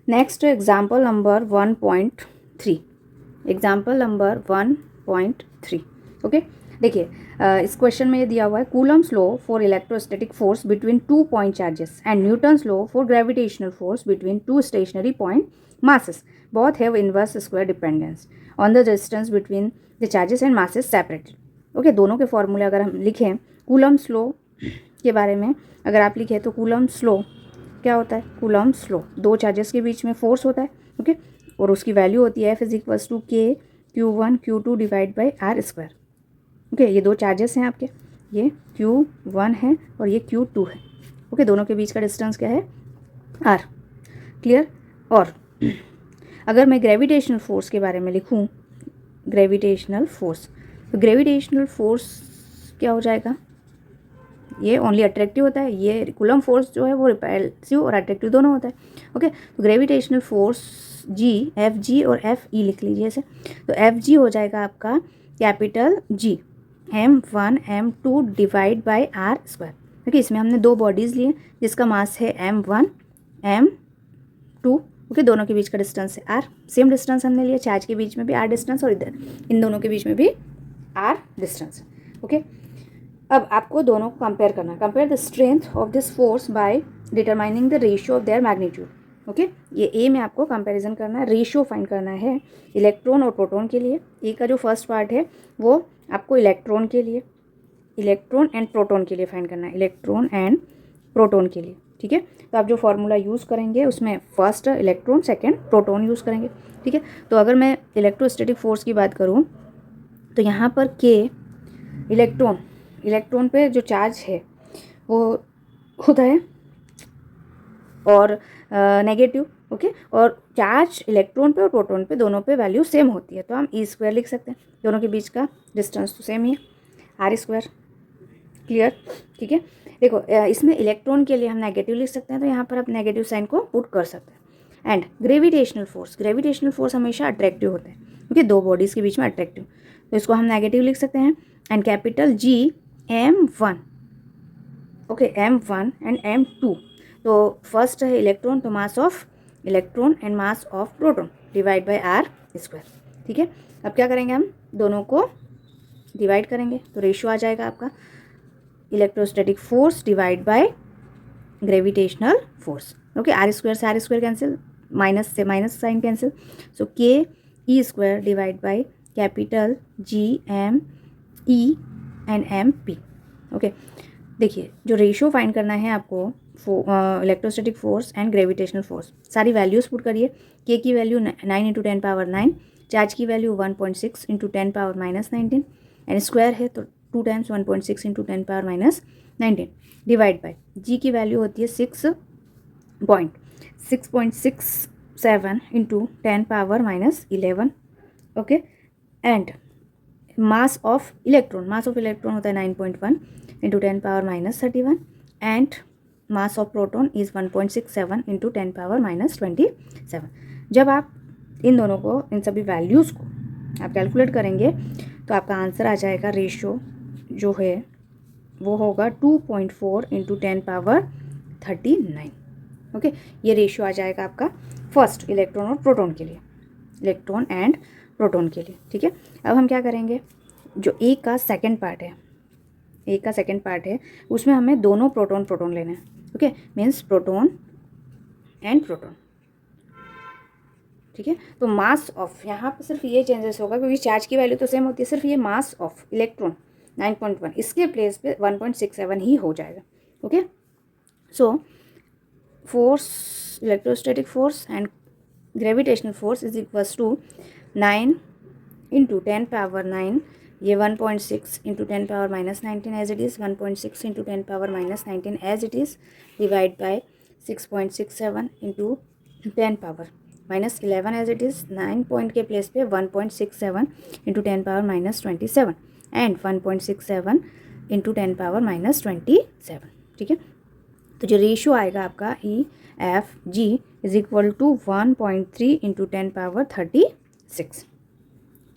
Next example number 1.3, example number 1.3। Okay, देखिए इस question में ये दिया हुआ है Coulomb's law for electrostatic force between 2 point charges and Newton's law for gravitational force between 2 stationary point masses both have inverse square dependence on the distance between the charges and masses separated। Okay, दोनों के फॉर्मूले अगर हम लिखें Coulomb's law के बारे में अगर आप लिखें तो कूलम्स लॉ क्या होता है, कूलम्स लॉ दो चार्जेस के बीच में फोर्स होता है। ओके, और उसकी वैल्यू होती है F = K Q1 Q2 divide by R square. Okay, ये दो चार्जेस हैं आपके, ये Q1 है और ये Q2 है। ओके, दोनों के बीच का डिस्टेंस क्या है, R। क्लियर। और अगर मैं ग्रेविटेशनल फोर्स के बारे में लिखूं, ग्रेविटेशनल फोर्स, तो ग्रेविटेशनल फोर्स क्या हो जाएगा, ये ओनली अट्रैक्टिव होता है, ये कूलम फोर्स जो है वो रिपल्सिव और अट्रैक्टिव दोनों होता है। ओके, तो ग्रेविटेशनल फोर्स जी, एफ जी और एफ ई लिख लीजिए ऐसे। तो एफ जी हो जाएगा आपका capital G M1 M2 divide by R square. देखिए इसमें हमने दो बॉडीज़ लिए जिसका मास है M1 M2। ओके, दोनों के बीच का डिस्टेंस है R, सेम डिस्टेंस हमने लिया, चार्ज के बीच में भी R डिस्टेंस और इधर इन दोनों के बीच में भी R डिस्टेंस। ओके, अब आपको दोनों को कंपेयर करना है, compare the strength of this force by determining the ratio of their magnitude. Okay, ये ए में आपको कंपैरिजन करना है, रेशियो फाइंड करना है इलेक्ट्रॉन और प्रोटॉन के लिए। ए का जो फर्स्ट पार्ट है वो आपको इलेक्ट्रॉन के लिए, इलेक्ट्रॉन एंड प्रोटॉन के लिए फाइंड करना है, इलेक्ट्रॉन एंड प्रोटॉन के लिए। ठीक है, तो आप जो फॉर्मूला यूज़ करेंगे उसमें first electron, second proton use करेंगे। ठीक है, तो अगर मैं इलेक्ट्रोस्टैटिक फोर्स की बात करूँ तो यहाँ पर के इलेक्ट्रॉन पे जो चार्ज है वो होता है और नेगेटिव। ओके, और चार्ज इलेक्ट्रॉन पे और प्रोटॉन पे दोनों पे वैल्यू सेम होती है, तो हम ई स्क्वायर लिख सकते हैं, दोनों के बीच का डिस्टेंस तो सेम ही है, आर स्क्वायर। क्लियर। ठीक है, देखो इसमें इलेक्ट्रॉन के लिए हम नेगेटिव लिख सकते हैं, तो यहाँ पर आप नेगेटिव साइन को पुट कर सकते हैं। एंड ग्रेविटेशनल फोर्स हमेशा अट्रैक्टिव होता है, क्योंकि दो बॉडीज़ के बीच में अट्रैक्टिव, तो इसको हम नेगेटिव लिख सकते हैं। And capital G M1, okay, M1 and M2, तो फर्स्ट है इलेक्ट्रॉन, तो mass of electron and mass of proton divide by R square. ठीक है, अब क्या करेंगे, हम दोनों को डिवाइड करेंगे, तो रेशियो आ जाएगा आपका electrostatic force divide by gravitational force. Okay, R square से R स्क्वायर कैंसिल, माइनस से minus sign cancel, so K E square divide by capital G M E and M P. Okay, देखिए जो ratio find करना है आपको electrostatic force and gravitational force, सारी values put करिए। K की value 9 × 10⁻9, charge की वैल्यू 1.6 × 10⁻−19 एंड स्क्वायर है तो 2 टाइम्स 1.6 × 10⁻19 डिवाइड बाय जी की वैल्यू होती है 6.67 × 10⁻11। Okay, and mass of electron होता है 9.1 × 10⁻−31 and mass of proton is 1.67 × 10⁻−27। जब आप इन दोनों को, इन सभी वैल्यूज़ को आप कैलकुलेट करेंगे तो आपका आंसर आ जाएगा, रेशियो जो है वो होगा 2.4 × 10⁻39। ओके, ये रेशियो आ जाएगा आपका फर्स्ट इलेक्ट्रॉन और प्रोटॉन के लिए, इलेक्ट्रॉन एंड प्रोटॉन के लिए। ठीक है, अब हम क्या करेंगे, जो ए का सेकंड पार्ट है उसमें हमें दोनों प्रोटॉन लेना है। Okay, means proton and proton. ठीक है, तो मास ऑफ यहाँ पर सिर्फ ये चेंजेस होगा क्योंकि चार्ज की वैल्यू तो सेम होती है, सिर्फ ये मास ऑफ इलेक्ट्रॉन 9.1 इसके प्लेस पे 1.67 ही हो जाएगा। Okay, so force, electrostatic force and gravitational force is equals to 9 × 10⁻9, ये 1.6 × 10⁻−19 as it is, 1.6 × 10⁻−19 as it is divide by 6.67 × 10⁻−11 as it is, 9 point के प्लेस पे 1.67 × 10⁻−27 एंड 1.67 × 10⁻−27। ठीक है, तो जो रेशियो आएगा आपका EFG is equal to 1.3 × 10⁻36।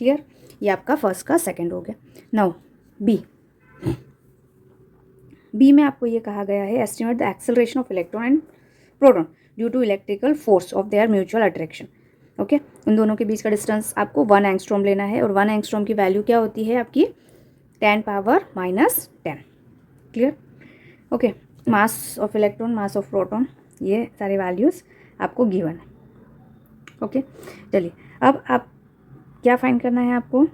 Clear, ये आपका फर्स्ट का सेकंड हो गया। नाउ बी में आपको ये कहा गया है estimate the acceleration of electron and proton due to electrical force of their mutual attraction. Okay, उन दोनों के बीच का डिस्टेंस आपको 1 एंगस्ट्रॉम लेना है, और 1 एंगस्ट्रॉम की वैल्यू क्या होती है आपकी 10⁻⁻10। Clear? Okay, mass of electron, mass of proton, ये सारे वैल्यूज़ आपको गिवन है। ओके, चलिए अब आप क्या फाइंड करना है आपको?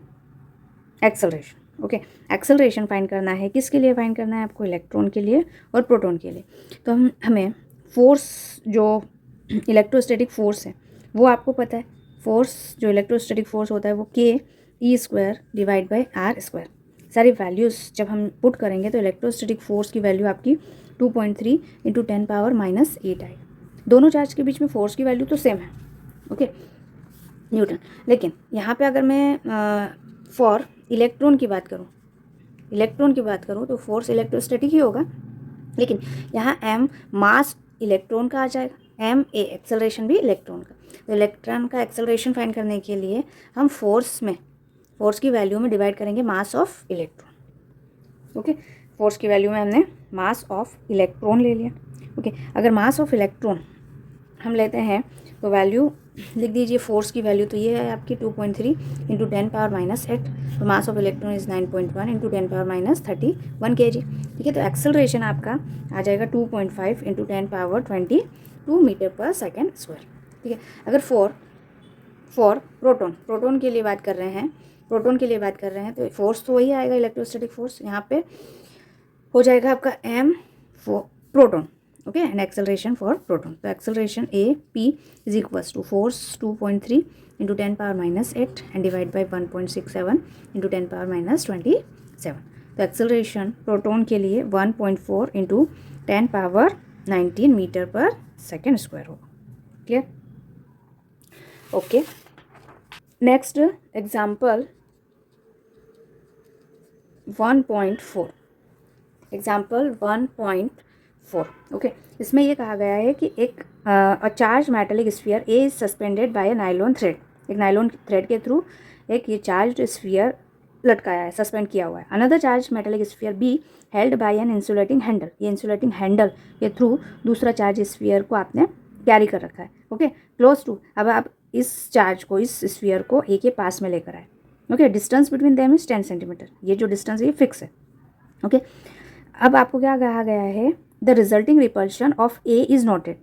एक्सेलरेशन। ओके, एक्सेलरेशन फाइंड करना है, किसके लिए फाइंड करना है आपको? इलेक्ट्रॉन के लिए और प्रोटॉन के लिए। तो हमें फोर्स, जो इलेक्ट्रोस्टैटिक फोर्स है वो आपको पता है। फोर्स जो इलेक्ट्रोस्टैटिक फोर्स होता है वो ke² डिवाइड बाई r²। सारी वैल्यूज़ जब हम पुट करेंगे तो इलेक्ट्रोस्टैटिक फोर्स की वैल्यू आपकी 2.3 × 10⁻⁻8 आएगी। दोनों चार्ज के बीच में फोर्स की वैल्यू तो सेम है, ओके, न्यूटन। लेकिन यहाँ पे अगर मैं फॉर इलेक्ट्रॉन की बात करूँ तो फोर्स इलेक्ट्रोस्टैटिक ही होगा, लेकिन यहाँ m मास इलेक्ट्रॉन का आ जाएगा, m a एक्सेलरेशन भी इलेक्ट्रॉन का। तो इलेक्ट्रॉन का एक्सेलरेशन फाइंड करने के लिए हम फोर्स की वैल्यू में डिवाइड करेंगे mass of electron. Okay, force की वैल्यू में हमने मास ऑफ इलेक्ट्रॉन ले लिया। ओके, अगर मास ऑफ इलेक्ट्रॉन हम लेते हैं तो वैल्यू लिख दीजिए, फोर्स की वैल्यू तो ये है आपकी 2.3 × 10⁻�8। तो mass of electron is 9.1 × 10⁻31 kg। ठीक है, तो एक्सेलरेशन आपका आ जाएगा 2.5 × 10⁻22 मीटर/सेकेंड स्क्वायर। ठीक है, अगर फॉर प्रोटॉन के लिए बात कर रहे हैं, तो फोर्स तो वही आएगा, इलेक्ट्रोस्टैटिक फोर्स। यहाँ पे हो जाएगा आपका m for proton, okay, and acceleration for proton. तो acceleration AP is equals to force 2.3 × 10⁻⁸ and divide by 1.67 × 10⁻27। तो एक्सेलरेशन प्रोटॉन के लिए 1.4 × 10⁻19 मीटर/सेकेंड स्क्वायर होगा। Clear? Okay, next example 1.4। Example 1.4। Okay, इसमें ये कहा गया है कि एक charge metallic sphere A is suspended bye a nylon thread. एक नायलॉन थ्रेड के थ्रू एक ये चार्ज स्फीयर लटकाया है, सस्पेंड किया हुआ है। Another charge metallic sphere B held by an insulating handle. ये इंसुलेटिंग हैंडल के थ्रू दूसरा चार्ज स्फीयर को आपने कैरी कर रखा है, ओके, क्लोज टू। अब आप इस चार्ज को, इस स्फीयर को ए के पास में लेकर आए। Okay, distance between them is 10 centimetre. ये जो डिस्टेंस है ये फिक्स है, ओके। अब आपको क्या कहा गया है? The resulting repulsion of A is noted.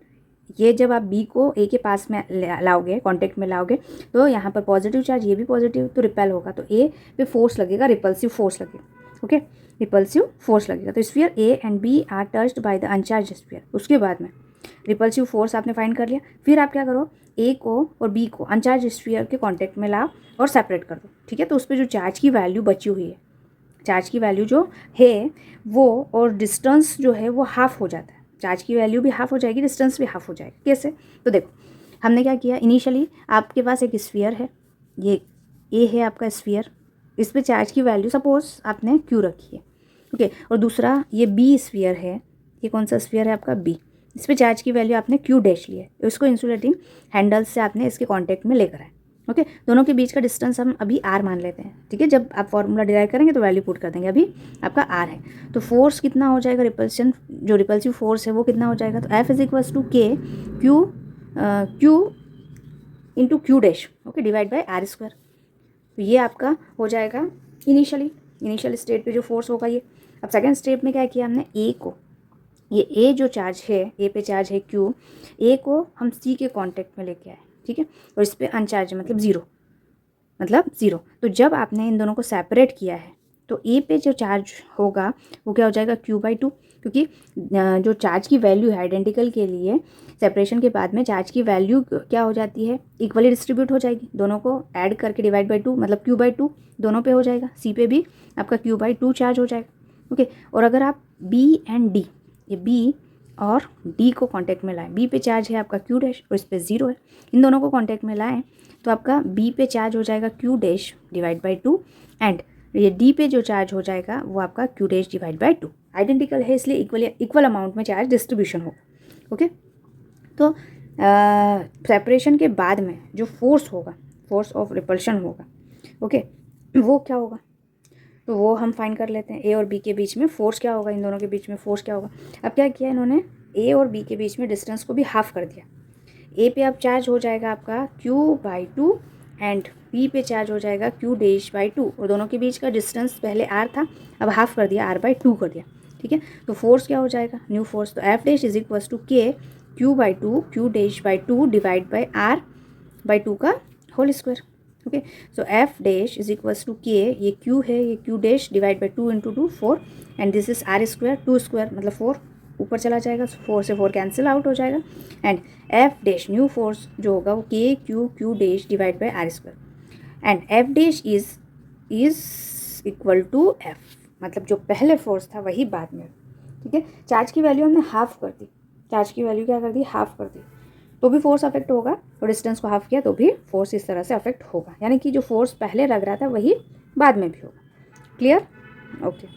ये जब आप बी को ए के पास में लाओगे, कॉन्टेक्ट में लाओगे, तो यहाँ पर पॉजिटिव चार्ज, ये भी पॉजिटिव, तो रिपेल होगा, तो ए पे फोर्स लगेगा, रिपल्सिव फोर्स लगेगा, ओके, रिपल्सिव फोर्स लगेगा। तो sphere A and B are touched by the uncharged sphere. उसके बाद में रिपल्सिव फोर्स आपने फाइंड कर लिया। फिर आप क्या करो, ए को और बी को अनचार्ज स्फीयर के कॉन्टेक्ट में लाओ और सेपरेट कर दो। ठीक है, तो उस पर जो चार्ज की वैल्यू बची हुई है, चार्ज की वैल्यू जो है वो, और डिस्टेंस जो है वो हाफ हो जाता है। चार्ज की वैल्यू भी हाफ हो जाएगी, डिस्टेंस भी हाफ हो जाएगा। कैसे? तो देखो, हमने क्या किया, इनिशियली आपके पास एक स्फीयर है, ये ए है आपका स्फीयर, इस पर चार्ज की वैल्यू सपोज आपने क्यू रखी है, ओके, और दूसरा ये बी स्फीयर है, ये कौन सा स्फीयर है आपका बी, इस पर चार्ज की वैल्यू आपने क्यू डैश लिया है, उसको इंसुलेटिंग हैंडल से आपने इसके कॉन्टेक्ट में लेकर आए, ओके। दोनों के बीच का डिस्टेंस हम अभी आर मान लेते हैं, ठीक है। जब आप फॉर्मूला डिराइव करेंगे तो वैल्यू पुट कर देंगे, अभी आपका आर है। तो फोर्स कितना हो जाएगा, रिपल्शन, जो रिपल्सिव फोर्स है वो कितना हो जाएगा, तो F is equals to K Q into Q dash, okay, divide by R square. तो ये आपका हो जाएगा इनिशियल स्टेट पे जो फोर्स होगा ये। अब सेकेंड स्टेप में क्या किया हमने, ए को, ये ए जो चार्ज है, ए पे चार्ज है क्यू, ए को हम सी के कॉन्टेक्ट में लेके आए, ठीक है, और इस पर अनचार्ज मतलब ज़ीरो। तो जब आपने इन दोनों को सेपरेट किया है तो ए पे जो चार्ज होगा वो क्या हो जाएगा, Q/2, क्योंकि जो चार्ज की वैल्यू है आइडेंटिकल के लिए, सेपरेशन के बाद में चार्ज की वैल्यू क्या हो जाती है, इक्वली डिस्ट्रीब्यूट हो जाएगी, दोनों को ऐड करके डिवाइड बाई 2 मतलब Q/2 दोनों पे हो जाएगा। सी पे भी आपका Q/2 चार्ज हो जाएगा, ओके। और अगर आप बी एंड डी, ये बी और डी को कांटेक्ट में लाएं, बी पे चार्ज है आपका Q डैश और इस पे 0 है, इन दोनों को कांटेक्ट में लाएं तो आपका बी पे चार्ज हो जाएगा Q dash divide by 2 and ये डी पे जो चार्ज हो जाएगा वो आपका Q dash divide by 2। Identical है इसलिए इक्वल अमाउंट में चार्ज डिस्ट्रीब्यूशन होगा, ओके। तो सेपरेशन के बाद में जो फोर्स होगा, फोर्स ऑफ रिपल्शन होगा, ओके, वो क्या होगा, तो वो हम फाइंड कर लेते हैं। ए और बी के बीच में फोर्स क्या होगा, इन दोनों के बीच में फोर्स क्या होगा। अब क्या किया इन्होंने, ए और बी के बीच में डिस्टेंस को भी हाफ कर दिया। ए पे अब चार्ज हो जाएगा आपका Q/2 एंड बी पे चार्ज हो जाएगा Q'/2 और दोनों के बीच का डिस्टेंस पहले R था, अब हाफ कर दिया, R/2 कर दिया। ठीक है, तो फोर्स क्या हो जाएगा, न्यू फोर्स, तो F dash is equals to K Q/2 Q'/2 divide by R/2 का whole square. Okay, so F dash is equals to K, ये Q है, ये Q dash divide by 2 into 2 4 and this is R square, 2 square मतलब 4 ऊपर चला जाएगा, 4 से 4 cancel out हो जाएगा and F dash new force जो होगा वो Q dash divide by R square and F dash is equal to F, मतलब जो पहले फोर्स था वही बाद में। ठीक है, चार्ज की वैल्यू हमने हाफ कर दी, चार्ज की वैल्यू क्या कर दी, हाफ कर दी, तो भी फोर्स अफेक्ट होगा और डिस्टेंस को हाफ किया तो भी फोर्स इस तरह से अफेक्ट होगा, यानी कि जो फोर्स पहले लग रहा था वही बाद में भी होगा। क्लियर? ओके।